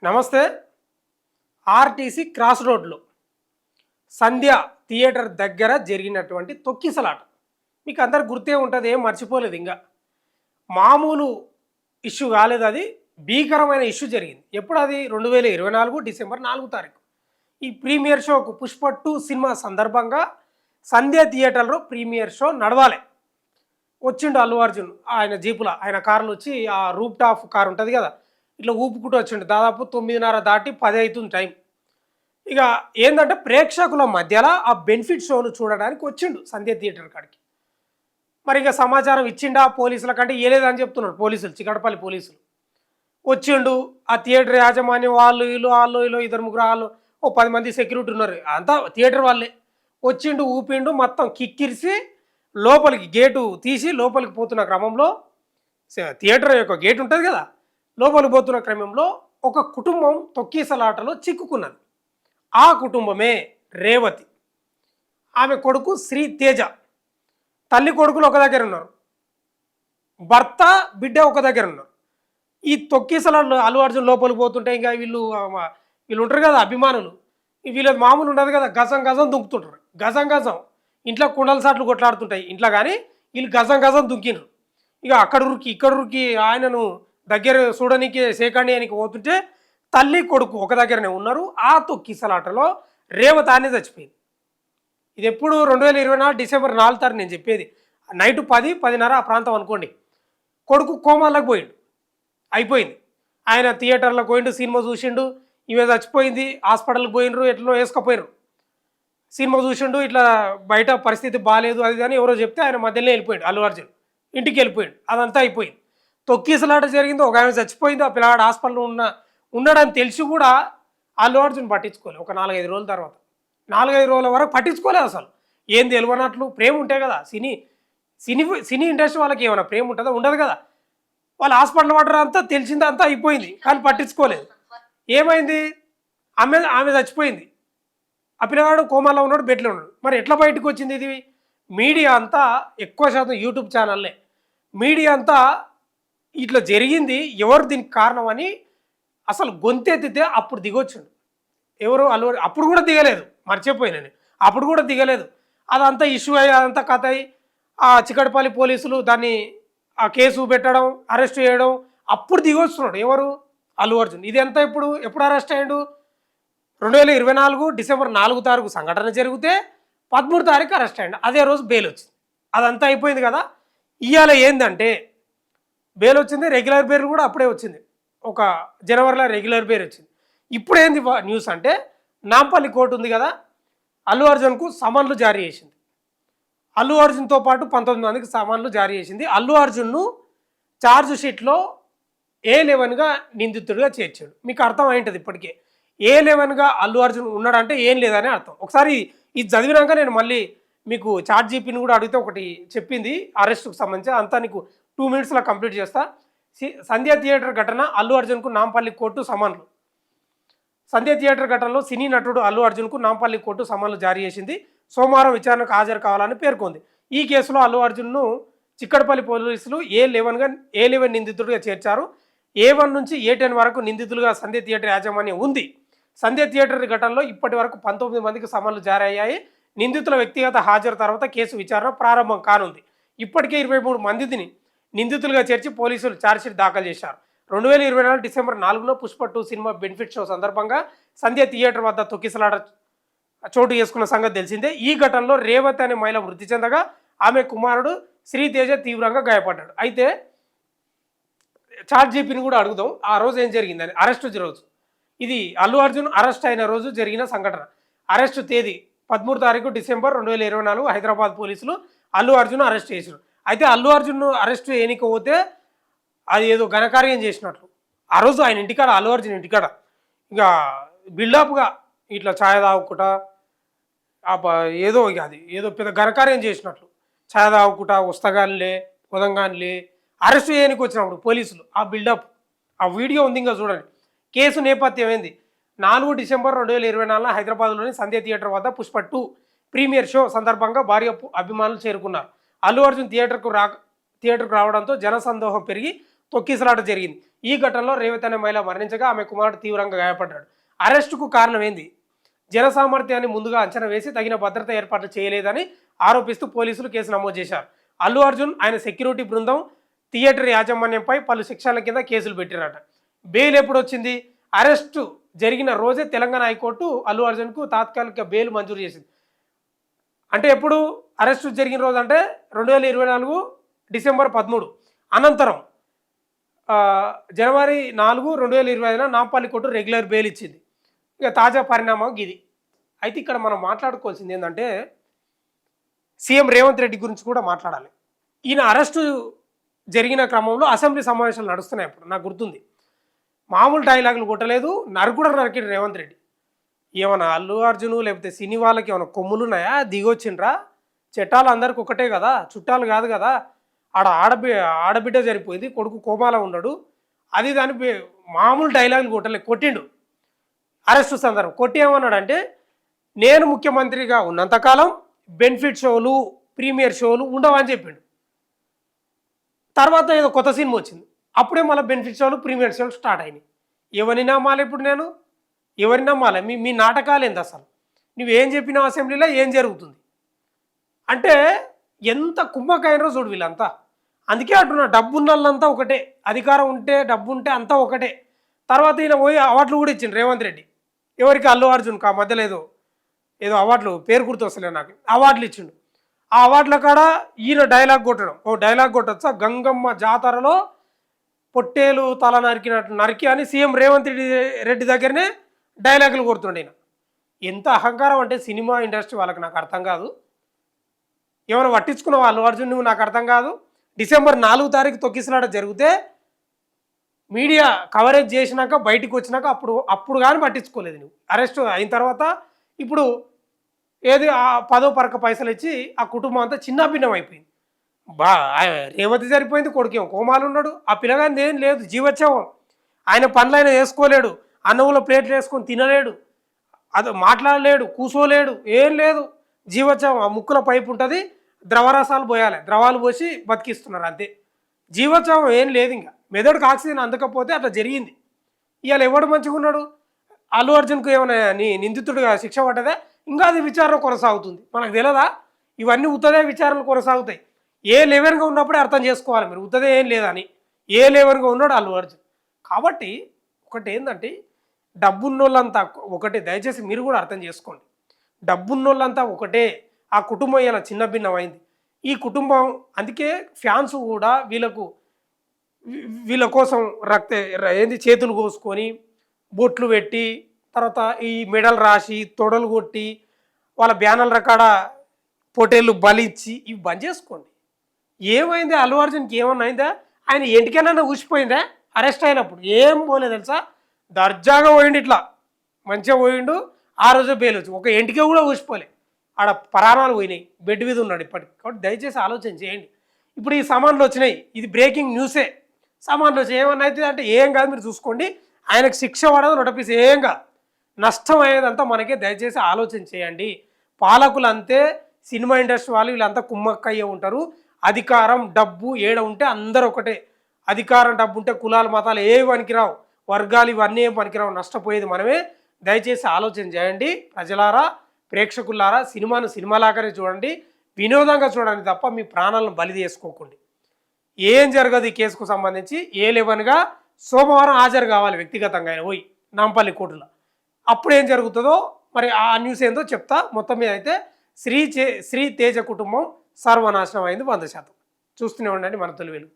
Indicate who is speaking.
Speaker 1: నమస్తే. RTC cross రోడ్లో సంధ్య theatre దగ్గర జరిగినటువంటి తొక్కిసలాట మీకు అందరు గుర్తే ఉంటుంది, ఏం మర్చిపోలేదు. ఇంకా మామూలు ఇష్యూ కాలేదు, అది భీకరమైన ఇష్యూ జరిగింది. ఎప్పుడు అది 2024 డిసెంబర్ 4 ఈ ప్రీమియర్ షోకు పుష్ప 2 సినిమా సందర్భంగా సంధ్య థియేటర్లో ప్రీమియర్ షో నడవాలి. వచ్చిండు అల్లు అర్జున్ ఆయన జీపులో, ఆయన కార్లు వచ్చి ఆ రూప్ టాప్ కార్ ఉంటుంది కదా, ఇట్లా ఊపుకుంటూ వచ్చిండు. దాదాపు 9:30 దాటి 10 అవుతుంది టైం. ఇక ఏంటంటే ప్రేక్షకుల మధ్యలో ఆ బెనిఫిట్ షోను చూడడానికి వచ్చిండు సంధ్య థియేటర్ కాడికి. మరి ఇక సమాచారం ఇచ్చిండా పోలీసుల కంటే ఇవ్వలేదని చెప్తున్నారు పోలీసులు, చికటపల్లి పోలీసులు. వచ్చిండు ఆ థియేటర్ యాజమాన్యం, వాళ్ళు వీళ్ళు ఇద్దరు ముగ్గురు వాళ్ళు, ఓ 10 మంది సెక్యూరిటీ ఉన్నారు, అంతా థియేటర్ వాళ్ళే. వచ్చిండు, ఊపిండు, మొత్తం కిక్కిరిసి లోపలికి గేటు తీసి లోపలికి పోతున్న క్రమంలో, థియేటర్ యొక్క గేట్ ఉంటుంది కదా, లోపలికి పోతున్న క్రమంలో ఒక కుటుంబం తొక్కీసలాటలో చిక్కుకున్నది. ఆ కుటుంబమే రేవతి, ఆమె కొడుకు శ్రీ తేజ. తల్లి కొడుకులు ఒక దగ్గర ఉన్నారు, భర్త బిడ్డ ఒక దగ్గర ఉన్నారు. ఈ తొక్కీసలాటలో అల్లు అర్జున్ లోపలికి పోతుంటే ఇంకా వీళ్ళు ఉంటారు కదా అభిమానులు, వీళ్ళది మామూలు ఉండదు కదా, గజం గజం దుంకుతుంటారు. గజం గజం ఇంట్లో కుండల సాట్లు కొట్లాడుతుంటాయి ఇంట్లో, కానీ వీళ్ళు గజం గజం దుంకినారు. ఇక అక్కడ ఉరికి ఆయనను దగ్గర చూడడానికి సేకరణీయానికి పోతుంటే తల్లి కొడుకు ఒక దగ్గరనే ఉన్నారు. ఆ తొక్కిసలాటలో రేవతి ఆనే చచ్చిపోయింది. ఇది ఎప్పుడు 2024 డిసెంబర్ 4 నేను చెప్పేది. నైట్ 10-10:30 ఆ ప్రాంతం అనుకోండి. కొడుకు కోమాలకు పోయిండు, అయిపోయింది. ఆయన థియేటర్లో పోయిండు, సినిమా చూసిండు, ఇవే చచ్చిపోయింది, హాస్పిటల్కి పోయినరు, ఎట్లనో వేసుకపోయినరు. సినిమా చూసిండు, ఇట్లా బయట పరిస్థితి బాగాలేదు అది కానీ ఎవరో చెప్తే ఆయన మధ్యలో వెళ్ళిపోయాడు అల్లు అర్జున్, ఇంటికి వెళ్ళిపోయాడు. అదంతా అయిపోయింది. తొక్కిసలాట జరిగింది, ఒక ఆమె చచ్చిపోయింది, ఆ పిల్లవాడు హాస్పిటల్లో ఉన్నాడని తెలిసి కూడా అల్లు అర్జున్ పట్టించుకోలేదు. ఒక 4-5 రోజుల తర్వాత, 4-5 రోజుల వరకు పట్టించుకోలేదు అసలు. ఏం తెలియనట్లు. ప్రేమ ఉంటే కదా, సినీ ఇండస్ట్రీ వాళ్ళకి ఏమైనా ప్రేమ ఉంటుందా? ఉండదు కదా. వాళ్ళు హాస్పిటల్ పడ్డారు, అంతా తెలిసిందంతా అయిపోయింది, కానీ పట్టించుకోలేదు. ఏమైంది, ఆమె చచ్చిపోయింది, ఆ పిల్లవాడు కోమాలో ఉన్నాడు, బెడ్లో ఉన్నాడు. మరి ఎట్లా బయటకు వచ్చింది ఇది? మీడియా అంతా, ఎక్కువ శాతం యూట్యూబ్ ఛానల్లే, మీడియా అంతా ఇట్లా జరిగింది, ఎవరు దీనికి కారణం అని అసలు గొంతెత్తితే అప్పుడు దిగొచ్చుండు. ఎవరు? అల్లు. అప్పుడు కూడా దిగలేదు, మర్చిపోయినని, అప్పుడు కూడా దిగలేదు. అదంతా ఇష్యూ అయ్యి, అదంతా కథ అయ్యి, ఆ చికటపల్లి పోలీసులు దాన్ని ఆ కేసు పెట్టడం, అరెస్ట్ చేయడం, అప్పుడు దిగొస్తున్నాడు ఎవరు? అల్లు అర్జున్. ఇది ఎంత ఎప్పుడు అరెస్ట్ అయ్యాడు? 2024 డిసెంబర్ 4 సంఘటన జరిగితే 13 అరెస్ట్ అయ్యాడు. అదే రోజు బెయిల్ వచ్చింది. అదంతా అయిపోయింది కదా. ఇవాళ ఏంటంటే బెయిల్ వచ్చింది, రెగ్యులర్ బెయిల్ కూడా అప్పుడే వచ్చింది, ఒక జనవరిలో రెగ్యులర్ బెయిల్ వచ్చింది. ఇప్పుడు ఏంది న్యూస్ అంటే, నాంపల్లి కోర్టు ఉంది కదా, అల్లు అర్జున్కు సమన్లు జారీ చేసింది. అల్లు అర్జున్తో పాటు 19 మందికి సమన్లు జారీ చేసింది. అల్లు అర్జున్ను ఛార్జ్ షీట్లో A11గా నిందితుడిగా చేర్చాడు. మీకు అర్థం అయింటుంది ఇప్పటికే. A11గా అల్లు అర్జున్ ఉన్నాడంటే ఏం లేదని అర్థం. ఒకసారి ఇది చదివినాక నేను మళ్ళీ మీకు చాట్ జీపీని కూడా అడిగితే ఒకటి చెప్పింది అరెస్ట్కు సంబంధించి, అంతా నీకు 2 మినిట్స్లో కంప్లీట్ చేస్తా. సంధ్య థియేటర్ ఘటన, అల్లు అర్జున్కు నాంపల్లి కోర్టు సమన్లు. సంధ్య థియేటర్ ఘటనలో సినీ నటుడు అల్లు అర్జున్కు నాంపల్లి కోర్టు సమన్లు జారీ చేసింది. సోమవారం విచారణకు హాజరు కావాలని పేర్కొంది. ఈ కేసులో అల్లు అర్జున్ను చిక్కడపల్లి పోలీసులు A11 నిందితుడిగా చేర్చారు. A1 నుంచి A10 వరకు నిందితులుగా సంధ్య థియేటర్ యాజమాన్యం ఉంది. సంధ్య థియేటర్ ఘటనలో ఇప్పటి వరకు 19 మందికి సమన్లు జారీ అయ్యాయి. నిందితుల వ్యక్తిగత హాజరు తర్వాత కేసు విచారణ ప్రారంభం కానుంది. ఇప్పటికే 23 మందిని నిందితులుగా చేర్చి పోలీసులు ఛార్జ్షీట్ దాఖలు చేశారు. 2024 December 4 Pushpa 2 cinema benefit show సందర్భంగా సంధ్య థియేటర్ వద్ద తొక్కిసలాట చోటు చేసుకున్న సంగతి తెలిసిందే. ఈ ఘటనలో రేవతి అనే మహిళ మృతి చెందగా ఆమె కుమారుడు శ్రీతేజ తీవ్రంగా గాయపడ్డాడు. అయితే చాట్ జీపీని కూడా అడుగుదాం, ఆ రోజు ఏం జరిగిందని. అరెస్ట్ రోజు ఇది అల్లు అర్జున్ అరెస్ట్ అయిన రోజు జరిగిన సంఘటన. అరెస్టు తేదీ 13 డిసెంబర్ 2024 హైదరాబాద్ పోలీసులు అల్లు అర్జున్ అరెస్ట్ చేశారు. అయితే అల్లు అర్జున్ను అరెస్ట్ చేయకపోతే అది ఏదో ఘనకార్యం చేసినట్లు. ఆ రోజు ఆయన ఇంటికాడ, అల్లు అర్జున్ ఇంటికాడ ఇక బిల్డప్గా ఇట్లా ఛాయ్ తాగుకుంటా ఏదో ఇక అది ఏదో పెద్ద ఘనకార్యం చేసినట్లు, ఛాయ్ తాగుకుంటా వస్తగానిలే ఉదంగానిలే అరెస్ట్ చేయడానికి వచ్చినప్పుడు పోలీసులు ఆ బిల్డప్, ఆ వీడియో ఉంది ఇంకా చూడండి. కేసు నేపథ్యం ఏంది? 4 డిసెంబర్ 2024 హైదరాబాద్లోని సంధ్య థియేటర్ వద్ద పుష్ప 2 ప్రీమియర్ షో సందర్భంగా భారీ అభిమానులు చేరుకున్నారు. అల్లు అర్జున్ థియేటర్కు రావడంతో జనసందోహం పెరిగి తొక్కిసలాట జరిగింది. ఈ ఘటనలో రేవతి అనే మహిళ మరణించగా ఆమె కుమారుడు తీవ్రంగా గాయపడ్డాడు. అరెస్టుకు కారణం ఏంది? జనసామర్థ్యాన్ని ముందుగా అంచనా వేసి తగిన భద్రత ఏర్పాట్లు చేయలేదని ఆరోపిస్తూ పోలీసులు కేసు నమోదు చేశారు. అల్లు అర్జున్, ఆయన సెక్యూరిటీ బృందం థియేటర్ యాజమాన్యంపై పలు సెక్షన్ల కింద కేసులు పెట్టారట. బెయిల్ ఎప్పుడు వచ్చింది? అరెస్టు జరిగిన రోజే తెలంగాణ హైకోర్టు అల్లు అర్జున్కు తాత్కాలిక బెయిల్ మంజూరు చేసింది. అంటే ఎప్పుడు అరెస్టు జరిగిన రోజు అంటే 2024 డిసెంబర్ 13. అనంతరం జనవరి 4, 2025 నాంపల్లి కోర్టు రెగ్యులర్ బెయిల్ ఇచ్చింది. ఇక తాజా పరిణామం ఇది. అయితే ఇక్కడ మనం మాట్లాడుకోవాల్సింది ఏంటంటే సీఎం రేవంత్ రెడ్డి గురించి కూడా మాట్లాడాలి. ఈయన అరెస్టు జరిగిన క్రమంలో అసెంబ్లీ సమావేశాలు నడుస్తున్నాయి. ఇప్పుడు నాకు గుర్తుంది, మామూలు డైలాగులు కొట్టలేదు, నరుకుడు నరికిడు రేవంత్ రెడ్డి. ఏమన్నా అల్లు అర్జును లేకపోతే సినీ వాళ్ళకి ఏమైనా కొమ్ములు ఉన్నాయా? దిగొచ్చిండ్రా? చట్టాలు అందరికి ఒకటే కదా, చుట్టాలు కాదు కదా. ఆడబిడ్డ సరిపోయింది, కొడుకు కోమాల ఉన్నాడు, అది దాని మామూలు డైలాగులు కొట్టిండు అరెస్టు సందర్భం. కొట్టి ఏమన్నాడంటే నేను ముఖ్యమంత్రిగా ఉన్నంతకాలం బెనిఫిట్ షోలు, ప్రీమియర్ షోలు ఉండవని చెప్పిండు. తర్వాత ఏదో కొత్త సినిమా వచ్చింది, అప్పుడే మళ్ళీ బెనిఫిట్ షోలు, ప్రీమియర్ షోలు స్టార్ట్ అయినాయి. ఎవరిని నమ్మాలి ఇప్పుడు నేను? ఎవరిని నమ్మాలి? మీ నాటకాలు ఏంది అసలు? నువ్వేం చెప్పినావు అసెంబ్లీలో, ఏం జరుగుతుంది అంటే ఎంత కుమ్మకైనరో చూడు వీళ్ళంతా. అందుకే అంటున్నా, డబ్బు ఉన్నోళ్ళంతా ఒకటే, అధికారం ఉంటే డబ్బు ఉంటే అంతా ఒకటే. తర్వాత ఈయన పోయి అవార్డులు కూడా ఇచ్చిండు రేవంత్ రెడ్డి. ఎవరికి? అల్లు అర్జున్. మధ్యలో ఏదో అవార్డులు పేరు గుర్తు వస్తలే నాకు, అవార్డులు ఇచ్చిండు. ఆ అవార్డుల కాడ ఈయన డైలాగ్ కొట్టడం. డైలాగ్ కొట్టచ్చా? గంగమ్మ జాతరలో పొట్టేలు తల నరికినట్టు నరికి అని సీఎం రేవంత్ రెడ్డి దగ్గరనే డైలాగులు కొడుతుండే. ఎంత అహంకారం అంటే సినిమా ఇండస్ట్రీ వాళ్ళకి నాకు అర్థం కాదు. ఏమైనా పట్టించుకున్నావు అల్లు అర్జున్ నువ్వు? నాకు అర్థం కాదు. డిసెంబర్ 4 తొక్కిసలాట జరిగితే మీడియా కవరేజ్ చేసినాక బయటికి వచ్చినాక అప్పుడు కానీ పట్టించుకోలేదు నువ్వు. అరెస్ట్ అయిన తర్వాత ఇప్పుడు ఏది ఆ 10 పరక పైసలు ఇచ్చి ఆ కుటుంబం అంతా చిన్నాభిన్నం అయిపోయింది. రేవతి సరిపోయింది, కొడుకేమో కోమాలు ఉన్నాడు, ఆ పిల్లగాని ఏం లేదు, జీవోత్సవం. ఆయన పనులు ఆయన వేసుకోలేడు, అన్నంలో ప్లేట్లు వేసుకొని తినలేడు, అది మాట్లాడలేడు, కూసోలేడు, ఏం లేదు, జీవోత్సవం. ఆ ముక్కుల పైపు ఉంటుంది, ద్రవరసాలు పోయాలి, ద్రవాలు పోసి బతికిస్తున్నారు అంతే. జీవోత్సవం ఏం లేదు. ఇంకా మెదడుకు ఆక్సిజన్ అందకపోతే అట్లా జరిగింది. ఇవాళ ఎవడు మంచిగా ఉన్నాడు? అల్లు అర్జున్కు ఏమైనా నిందితుడిగా శిక్ష పడ్డదా? ఇంకా అది విచారణ కొనసాగుతుంది. మనకు తెలియదా? ఇవన్నీ ఉత్తదే విచారణలు కొనసాగుతాయి. ఏ లెవెల్గా ఉన్నప్పుడే అర్థం చేసుకోవాలి మీరు, ఉత్తదే ఏం లేదని. ఏ లెవెల్గా ఉన్నాడు అల్లు అర్జున్. కాబట్టి ఒకటి ఏంటంటే డబ్బున్నోళ్ళంతా ఒకటే, దయచేసి మీరు కూడా అర్థం చేసుకోండి. డబ్బున్నోళ్ళంతా ఒకటే. ఆ కుటుంబం ఇలా చిన్న భిన్నమైంది. ఈ కుటుంబం అందుకే ఫ్యాన్స్ కూడా వీళ్ళ కోసం చేతులు కోసుకొని బొట్లు పెట్టి తర్వాత ఈ మెడల్ రాసి తొడలు కొట్టి వాళ్ళ బ్యానర్ల కాడ పొటేళ్ళు బలిచ్చి ఇవి బంద్ చేసుకోండి. ఏమైంది అల్లు అర్జున్కి? ఏమన్నా అయిందా? ఆయన ఎంటికైనా ఊసిపోయిందా అరెస్ట్ అయినప్పుడు? ఏం పోలేదు తెలుసా, దర్జాగా పోయిండు, ఇట్లా మంచిగా పోయిండు. ఆ రోజు బెయిల్ వచ్చి ఒక ఎంటికే కూడా ఊసిపోలే, ఆడ ప్రాణాలు పోయినాయి, బెడ్ మీద ఉన్నాడు ఇప్పటికి. కాబట్టి దయచేసి ఆలోచన చేయండి. ఇప్పుడు ఈ సామాన్లు వచ్చినాయి, ఇది బ్రేకింగ్ న్యూసే. సామాన్లు వచ్చి ఏమన్నా అవుతుంది అంటే ఏం కాదు, మీరు చూసుకోండి. ఆయనకు శిక్ష పడదు, నొటపీస్ ఏం కాదు, నష్టం అయ్యేదంతా మనకే. దయచేసి ఆలోచన చేయండి. పాలకులు అంతే, సినిమా ఇండస్ట్రీ వాళ్ళు వీళ్ళంతా కుమ్మక్కయ్యే ఉంటారు. అధికారం డబ్బు ఏడ ఉంటే అందరూ ఒకటే. అధికారం డబ్బు ఉంటే కులాలు మతాలు ఏవి పనికిరావు, వర్గాలు ఇవన్నీ ఏం పనికిరావు, నష్టపోయేది మనమే. దయచేసి ఆలోచన చేయండి. ప్రజలారా, ప్రేక్షకులారా, సినిమాను సినిమాలాగానే చూడండి, వినోదంగా చూడండి తప్ప మీ ప్రాణాలను బలి చేసుకోకండి. ఏం జరగదు ఈ కేసుకు సంబంధించి. A11గా సోమవారం హాజరు కావాలి వ్యక్తిగతంగా ఆయన పోయి నాంపల్లి కోర్టులో. అప్పుడు ఏం జరుగుతుందో మరి ఆ న్యూస్ ఏందో చెప్తా. మొత్తం మీద అయితే శ్రీ తేజ కుటుంబం సర్వనాశనం అయింది 100%. చూస్తూనే ఉండండి మన తొలి వెలుగు.